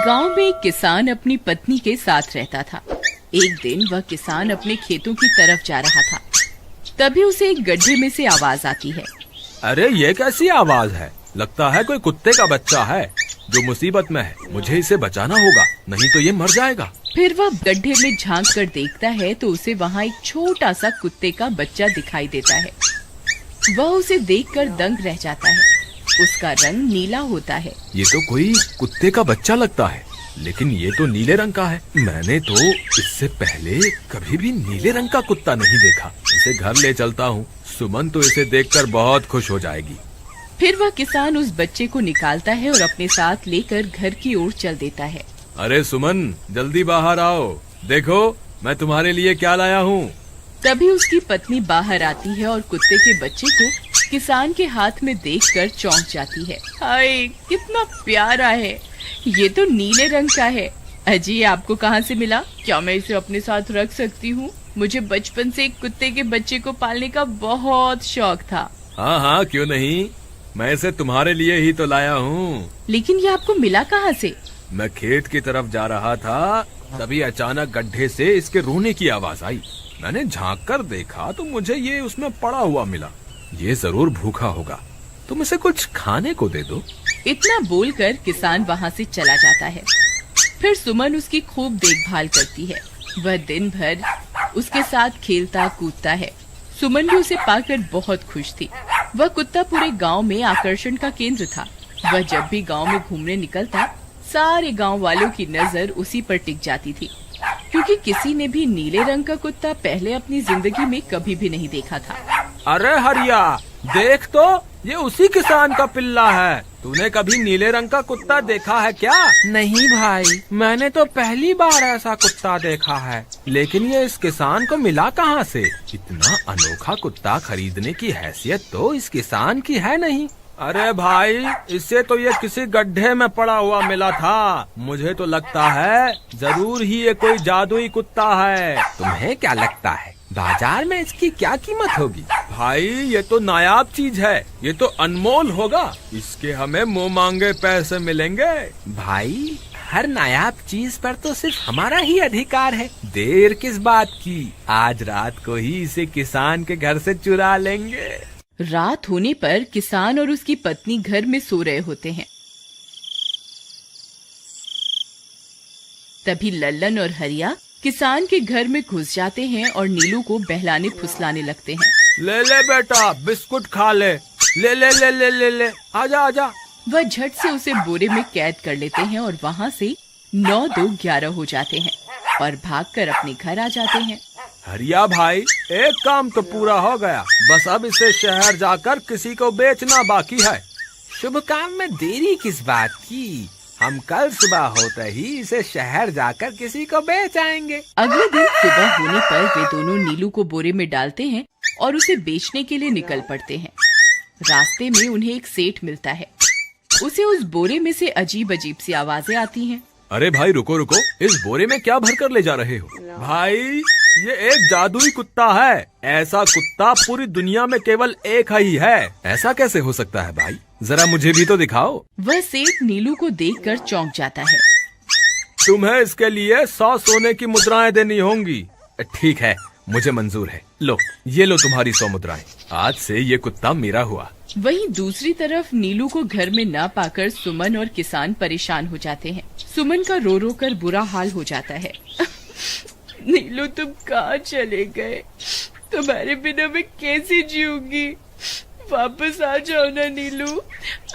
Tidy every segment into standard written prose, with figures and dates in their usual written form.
गांव में एक किसान अपनी पत्नी के साथ रहता था। एक दिन वह किसान अपने खेतों की तरफ जा रहा था। तभी उसे एक गड्ढे में से आवाज आती है। अरे ये कैसी आवाज है? लगता है कोई कुत्ते का बच्चा है जो मुसीबत में है। मुझे इसे बचाना होगा, नहीं तो ये मर जाएगा। फिर वह गड्ढे में झांक कर देखता है तो उसे वहाँ एक छोटा सा कुत्ते का बच्चा दिखाई देता है। वह उसे देखकर दंग रह जाता है। उसका रंग नीला होता है। ये तो कोई कुत्ते का बच्चा लगता है, लेकिन ये तो नीले रंग का है। मैंने तो इससे पहले कभी भी नीले रंग का कुत्ता नहीं देखा। इसे घर ले चलता हूँ। सुमन तो इसे देखकर बहुत खुश हो जाएगी। फिर वह किसान उस बच्चे को निकालता है और अपने साथ लेकर घर की ओर चल देता है। अरे सुमन, जल्दी बाहर आओ, देखो मैं तुम्हारे लिए क्या लाया हूँ। तभी उसकी पत्नी बाहर आती है और कुत्ते के बच्चे को किसान के हाथ में देखकर चौंक जाती है। हाय, कितना प्यारा है! ये तो नीले रंग का है। अजी, ये आपको कहाँ से मिला? क्या मैं इसे अपने साथ रख सकती हूँ? मुझे बचपन से एक कुत्ते के बच्चे को पालने का बहुत शौक था। हाँ हाँ, क्यों नहीं, मैं इसे तुम्हारे लिए ही तो लाया हूँ। लेकिन ये आपको मिला कहाँ से? मैं खेत की तरफ जा रहा था, तभी अचानक गड्ढे से इसके रोने की आवाज आई। मैंने झांक कर देखा तो मुझे ये उसमें पड़ा हुआ मिला। ये जरूर भूखा होगा, तुम इसे कुछ खाने को दे दो। इतना बोलकर किसान वहाँ से चला जाता है। फिर सुमन उसकी खूब देखभाल करती है। वह दिन भर उसके साथ खेलता कूदता है। सुमन भी उसे पाकर बहुत खुश थी। वह कुत्ता पूरे गांव में आकर्षण का केंद्र था। वह जब भी गांव में घूमने निकलता, सारे गांव वालों की नजर उसी पर टिक जाती थी, क्योंकि किसी ने भी नीले रंग का कुत्ता पहले अपनी जिंदगी में कभी भी नहीं देखा था। अरे हरिया, देख तो, ये उसी किसान का पिल्ला है। तूने कभी नीले रंग का कुत्ता देखा है क्या? नहीं भाई, मैंने तो पहली बार ऐसा कुत्ता देखा है। लेकिन ये इस किसान को मिला कहाँ से? इतना अनोखा कुत्ता खरीदने की हैसियत तो इस किसान की है नहीं। अरे भाई, इससे तो ये किसी गड्ढे में पड़ा हुआ मिला था। मुझे तो लगता है जरूर ही ये कोई जादुई कुत्ता है। तुम्हें क्या लगता है बाजार में इसकी क्या कीमत होगी? भाई, ये तो नायाब चीज है, ये तो अनमोल होगा। इसके हमें मुंह मांगे पैसे मिलेंगे। भाई, हर नायाब चीज पर तो सिर्फ हमारा ही अधिकार है। देर किस बात की, आज रात को ही इसे किसान के घर से चुरा लेंगे। रात होने पर किसान और उसकी पत्नी घर में सो रहे होते हैं। तभी लल्लन और हरिया किसान के घर में घुस जाते हैं और नीलू को बहलाने फुसलाने लगते हैं। ले ले बेटा, बिस्कुट खा ले। ले ले ले ले ले ले, आजा आजा। वह झट से उसे बोरे में कैद कर लेते हैं और वहाँ से 9-2-11 हो जाते हैं और भागकर अपने घर आ जाते हैं। हरिया भाई, एक काम तो पूरा हो गया। बस अब इसे शहर जाकर किसी को बेचना बाकी है। शुभ काम में देरी किस बात की? हम कल सुबह होते ही इसे शहर जाकर किसी को बेच आएंगे। अगले दिन सुबह होने पर वे दोनों नीलू को बोरे में डालते हैं और उसे बेचने के लिए निकल पड़ते हैं। रास्ते में उन्हें एक सेठ मिलता है। उसे उस बोरे में से अजीब अजीब सी आवाजें आती हैं। अरे भाई, रुको रुको, इस बोरे में क्या भर कर ले जा रहे हो? भाई, ये एक जादुई कुत्ता है। ऐसा कुत्ता पूरी दुनिया में केवल एक ही है। ऐसा कैसे हो सकता है भाई? जरा मुझे भी तो दिखाओ। वह सेठ नीलू को देखकर चौंक जाता है। तुम्हें इसके लिए 100 सोने की मुद्राएं देनी होंगी। ठीक है, मुझे मंजूर है। लो, ये लो तुम्हारी 100 मुद्राएं। आज से ये कुत्ता मेरा हुआ। वहीं दूसरी तरफ नीलू को घर में न पाकर सुमन और किसान परेशान हो जाते हैं। सुमन का रो रो कर बुरा हाल हो जाता है। नीलू, तुम कहाँ चले गए? तुम्हारे बिना मैं कैसे जीऊंगी? वापस आ जाओ ना नीलू।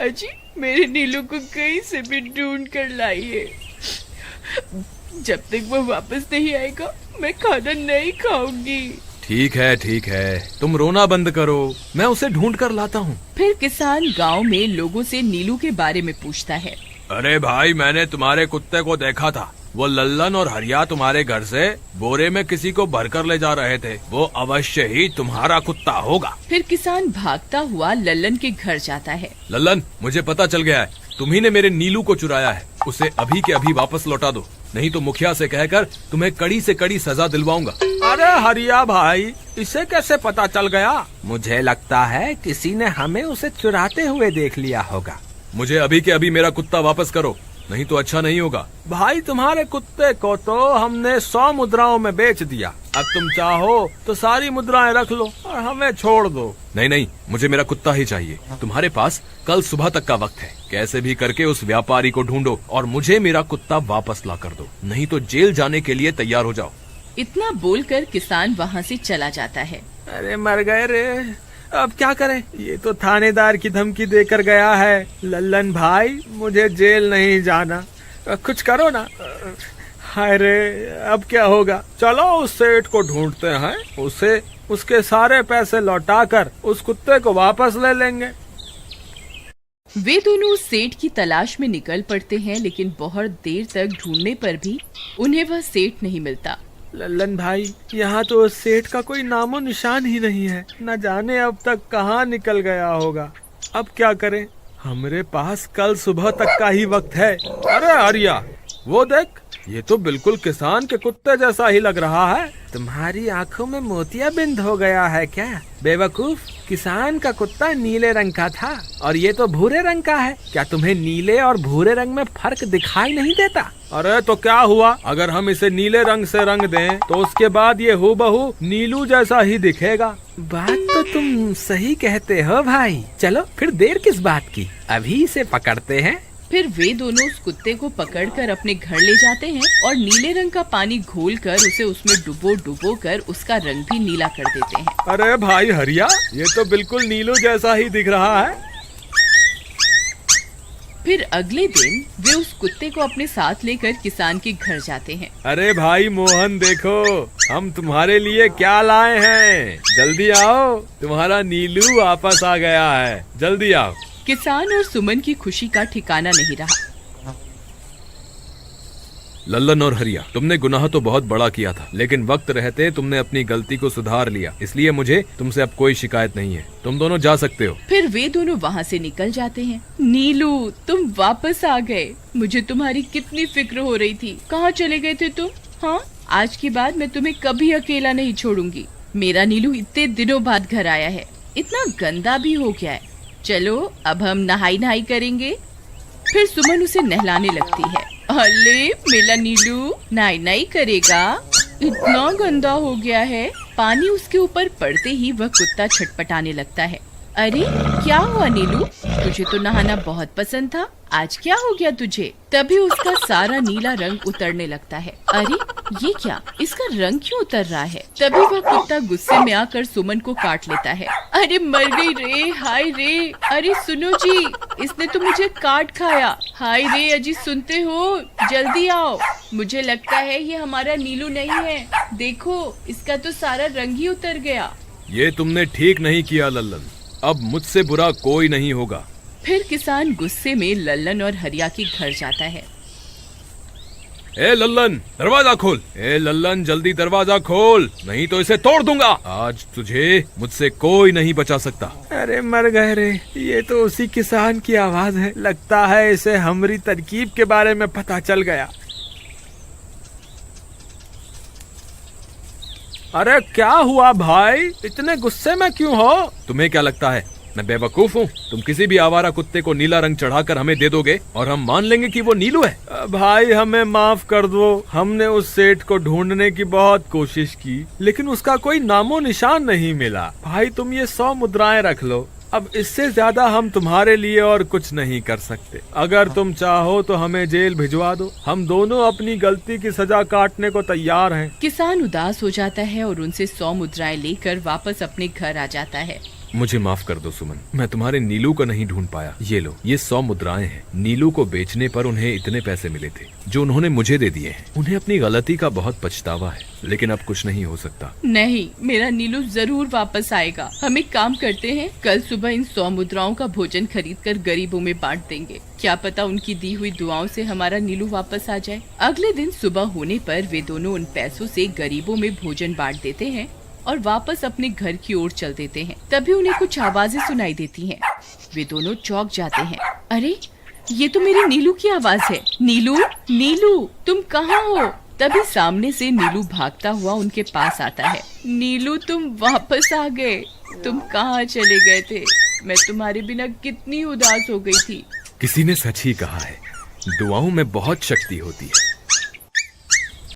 अजी, मेरे नीलू को कहीं से भी ढूंढ कर लाइए। जब तक वो वापस नहीं आएगा, मैं खाना नहीं खाऊंगी। ठीक है, तुम रोना बंद करो, मैं उसे ढूंढ कर लाता हूँ। फिर किसान गांव में लोगों से नीलू के बारे में पूछता है। अरे भाई, मैंने तुम्हारे कुत्ते को देखा था। वो लल्लन और हरिया तुम्हारे घर से बोरे में किसी को भरकर ले जा रहे थे। वो अवश्य ही तुम्हारा कुत्ता होगा। फिर किसान भागता हुआ लल्लन के घर जाता है। लल्लन, मुझे पता चल गया है, तुम्ही ने मेरे नीलू को चुराया है। उसे अभी के अभी वापस लौटा दो, नहीं तो मुखिया से कहकर तुम्हें कड़ी से कड़ी सजा दिलवाऊंगा। अरे हरिया भाई, इसे कैसे पता चल गया? मुझे लगता है किसी ने हमें उसे चुराते हुए देख लिया होगा। मुझे अभी के अभी मेरा कुत्ता वापस करो, नहीं तो अच्छा नहीं होगा। भाई तुम्हारे कुत्ते को तो हमने 100 मुद्राओं में बेच दिया, अब तुम चाहो तो सारी मुद्राएं रख लो और हमें छोड़ दो। नहीं नहीं, मुझे मेरा कुत्ता ही चाहिए। तुम्हारे पास कल सुबह तक का वक्त है, कैसे भी करके उस व्यापारी को ढूंढो और मुझे मेरा कुत्ता वापस ला कर दो, नहीं तो जेल जाने के लिए तैयार हो जाओ। इतना बोलकर किसान वहाँ से चला जाता है। अरे मर गए रे, अब क्या करें, ये तो थानेदार की धमकी देकर गया है। लल्लन भाई, मुझे जेल नहीं जाना, कुछ करो ना। हाय रे, अब क्या होगा। चलो उस सेठ को ढूंढते हैं, उसे उसके सारे पैसे लौटाकर उस कुत्ते को वापस ले लेंगे। वे दोनों उस सेठ की तलाश में निकल पड़ते हैं, लेकिन बहुत देर तक ढूंढने पर भी उन्हें वह सेठ नहीं मिलता। लल्लन भाई, यहाँ तो उस सेठ का कोई नामो निशान ही नहीं है, न जाने अब तक कहाँ निकल गया होगा। अब क्या करें, हमारे पास कल सुबह तक का ही वक्त है। अरे आर्या, वो देख, ये तो बिल्कुल किसान के कुत्ते जैसा ही लग रहा है। तुम्हारी आंखों में मोतियाबिंद हो गया है क्या बेवकूफ? किसान का कुत्ता नीले रंग का था और ये तो भूरे रंग का है। क्या तुम्हें नीले और भूरे रंग में फर्क दिखाई नहीं देता? अरे तो क्या हुआ, अगर हम इसे नीले रंग से रंग दें तो उसके बाद ये हूबहू नीलू जैसा ही दिखेगा। बात तो तुम सही कहते हो भाई। चलो फिर देर किस बात की, अभी इसे पकड़ते हैं। फिर वे दोनों उस कुत्ते को पकड़कर अपने घर ले जाते हैं और नीले रंग का पानी घोलकर उसे उसमें डुबो कर उसका रंग भी नीला कर देते हैं। अरे भाई हरिया, ये तो बिल्कुल नीलू जैसा ही दिख रहा है। फिर अगले दिन वे उस कुत्ते को अपने साथ लेकर किसान के घर जाते हैं। अरे भाई मोहन, देखो हम तुम्हारे लिए क्या लाए हैं, जल्दी आओ, तुम्हारा नीलू वापस आ गया है, जल्दी आओ। किसान और सुमन की खुशी का ठिकाना नहीं रहा। लल्लन और हरिया, तुमने गुनाह तो बहुत बड़ा किया था, लेकिन वक्त रहते तुमने अपनी गलती को सुधार लिया, इसलिए मुझे तुमसे अब कोई शिकायत नहीं है। तुम दोनों जा सकते हो। फिर वे दोनों वहाँ से निकल जाते हैं। नीलू, तुम वापस आ गए, मुझे तुम्हारी कितनी फिक्र हो रही थी। कहाँ चले गए थे तुम? हाँ, आज के बाद मैं तुम्हें कभी अकेला नहीं छोड़ूंगी। मेरा नीलू इतने दिनों बाद घर आया है, इतना गंदा भी हो गया है। चलो अब हम नहाई करेंगे। फिर सुमन उसे नहलाने लगती है। अले मेरा नीलू नहाई करेगा, इतना गंदा हो गया है। पानी उसके ऊपर पड़ते ही वह कुत्ता छटपटाने लगता है। अरे क्या हुआ नीलू, तुझे तो नहाना बहुत पसंद था, आज क्या हो गया तुझे? तभी उसका सारा नीला रंग उतरने लगता है। अरे ये क्या, इसका रंग क्यों उतर रहा है? तभी वह कुत्ता गुस्से में आकर सुमन को काट लेता है। अरे मर गई रे, हाय रे। अरे सुनो जी, इसने तो मुझे काट खाया। हाय रे अजी, सुनते हो? जल्दी आओ, मुझे लगता है ये हमारा नीलू नहीं है। देखो, इसका तो सारा रंग ही उतर गया। ये तुमने ठीक नहीं किया लल्लन, अब मुझसे बुरा कोई नहीं होगा। फिर किसान गुस्से में लल्लन और हरिया के घर जाता है। ए लल्लन, दरवाजा खोल। ए लल्लन, जल्दी दरवाजा खोल, नहीं तो इसे तोड़ दूंगा। आज तुझे मुझसे कोई नहीं बचा सकता। अरे मर गए रे, ये तो उसी किसान की आवाज है। लगता है इसे हमारी तरकीब के बारे में पता चल गया। अरे क्या हुआ भाई, इतने गुस्से में क्यों हो? तुम्हें क्या लगता है मैं बेवकूफ हूँ? तुम किसी भी आवारा कुत्ते को नीला रंग चढ़ाकर हमें दे दोगे और हम मान लेंगे कि वो नीलू है। भाई हमें माफ कर दो, हमने उस सेठ को ढूंढने की बहुत कोशिश की, लेकिन उसका कोई नामो निशान नहीं मिला। भाई तुम ये 100 मुद्राएं रख लो, अब इससे ज्यादा हम तुम्हारे लिए और कुछ नहीं कर सकते। अगर तुम चाहो तो हमें जेल भिजवा दो, हम दोनों अपनी गलती की सजा काटने को तैयार हैं। किसान उदास हो जाता है और उनसे 100 मुद्राएं लेकर वापस अपने घर आ जाता है। मुझे माफ कर दो सुमन, मैं तुम्हारे नीलू को नहीं ढूंढ पाया। ये लो, ये 100 मुद्राएं हैं। नीलू को बेचने पर उन्हें इतने पैसे मिले थे जो उन्होंने मुझे दे दिए हैं। उन्हें अपनी गलती का बहुत पछतावा है, लेकिन अब कुछ नहीं हो सकता। नहीं, मेरा नीलू जरूर वापस आएगा। हम एक काम करते हैं, कल सुबह इन 100 मुद्राओं का भोजन खरीदकर गरीबों में बांट देंगे। क्या पता उनकी दी हुई दुआओं से हमारा नीलू वापस आ जाए। अगले दिन सुबह होने पर वे दोनों उन पैसों से गरीबों में भोजन बांट देते हैं और वापस अपने घर की ओर चल देते हैं। तभी उन्हें कुछ आवाजें सुनाई देती हैं। वे दोनों चौंक जाते हैं। अरे ये तो मेरे नीलू की आवाज है। नीलू, नीलू तुम कहाँ हो? तभी सामने से नीलू भागता हुआ उनके पास आता है। नीलू तुम वापस आ गए, तुम कहाँ चले गए थे? मैं तुम्हारे बिना कितनी उदास हो गई थी। किसी ने सच ही कहा है, दुआओं में बहुत शक्ति होती है।